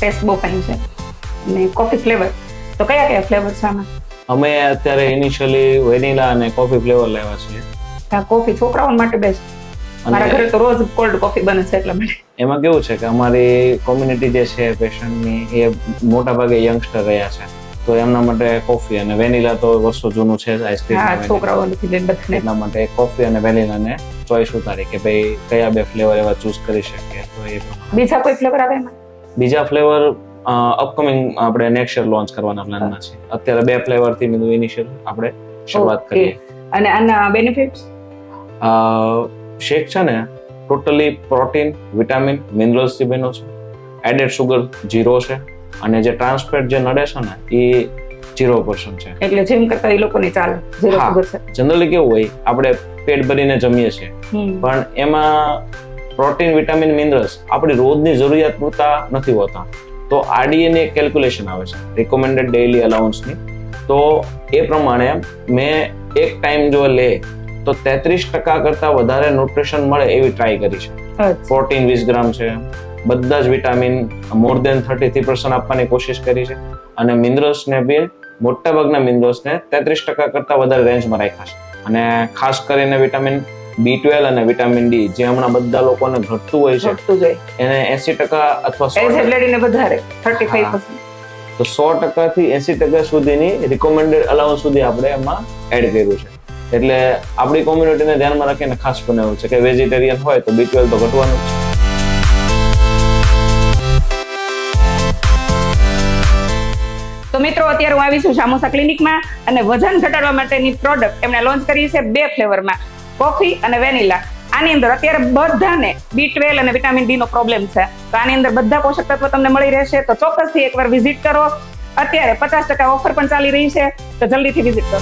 Test બહુ fine છે. અને કોફી ફ્લેવર તો કયા કયા ફ્લેવર છે આમાં? અમે અત્યારે ઇનિશિયલી વેનીલા અને કોફી ફ્લેવર લાવ્યા છીએ. આ કોફી છોકરાઓ માટે બેસ્ટ. મારા ઘરે તો રોજ કોલ્ડ કોફી બને છે એટલા માટે. એમાં કેવું છે કે અમારી કોમ્યુનિટી જે છે પેશન્ટની એ મોટા ભાગે યંગસ્ટર રહ્યા છે, તો એમના માટે કોફી અને વેનીલા તો વર્ષો જૂનું છે આઈસ્ક્રીમ છોકરાઓ એટલા માટે કોફી અને વેનીલા ને ચોઈસ ઉતારી કે ભાઈ કયા બે ફ્લેવર એવા ચૂઝ કરી શકીએ. તો એ બીજા કોઈ ફ્લેવર આવે એમાં? બીજા ફ્લેવર અપકમિંગ આપણે નેક્સ્ટ યર લોન્ચ કરવાના પ્લાનમાં છે. અત્યારે 2 ફ્લેવર થી મેં ઇનિશિયલ આપણે શરૂઆત કરી. અને આના બેનિફિટ્સ? શેક છે ને ટોટલી પ્રોટીન, વિટામિન, મિનરલ્સ થી બન્યો છે. એડેડ સુગર 0 છે અને જે ટ્રાન્સફેટ જે નડે છે ને એ 0% છે. એટલે જીમ કરતા એ લોકોને ચાલે 0 સુગર છે. જનરલી કેવું હોય આપણે પેટ ભરીને જમીએ છીએ પણ એમાં પ્રોટીન, વિટામિન, મિનરલ્સ આપણી રોજની જરૂરિયાત પૂરતા નથી હોતા. તો આરડીએ ની કેલ્ક્યુલેશન આવે છે રિકમેન્ડેડ ડેઇલી અલાઉન્સની. તો એ પ્રમાણે મેં એક ટાઈમ જો લે તો 33% કરતા વધારે ન્યુટ્રિશન મળે એવી ટ્રાય કરી છે. પ્રોટીન 20 ગ્રામ છે, બધા જ વિટામિન મોર દેન 33% આપવાની કોશિશ કરી છે અને મિનરલ્સ ને બી મોટા ભાગના મિનરલ્સ ને 33% કરતા વધારે રેન્જમાં રાખ્યા છે. અને ખાસ કરીને વિટામિન B12 અને વિટામિન ડી જે હમણાં બધા લોકોને ઘટતું હોય છે એને 80% અથવા 100% વધારે 35%. તો 100% થી 80% સુધીની રિકમેન્ડેડ અલાઉન્સ સુધી આપણે એમાં એડ કર્યું છે. એટલે આપણી કોમ્યુનિટીને ધ્યાનમાં રાખીને ખાસ બનાવ્યું છે કે વેજીટેરિયન હોય તો B12 તો ઘટવાનું જ છે. તો મિત્રો અત્યારે હું આવી છું શામોસા ક્લિનિકમાં અને વજન ઘટાડવા માટેની પ્રોડક્ટ એમણે લોન્ચ કરી છે 2 ફ્લેવરમાં, કોફી અને વેનીલા. આની અંદર અત્યારે બધાને B12 અને વિટામિન ડી નો પ્રોબ્લેમ છે, તો આની અંદર બધા પોષક તત્વો તમને મળી રહેશે. તો ચોક્કસથી એકવાર વિઝિટ કરો. અત્યારે 50% ઓફર પણ ચાલી રહી છે, તો જલ્દીથી વિઝિટ કરો.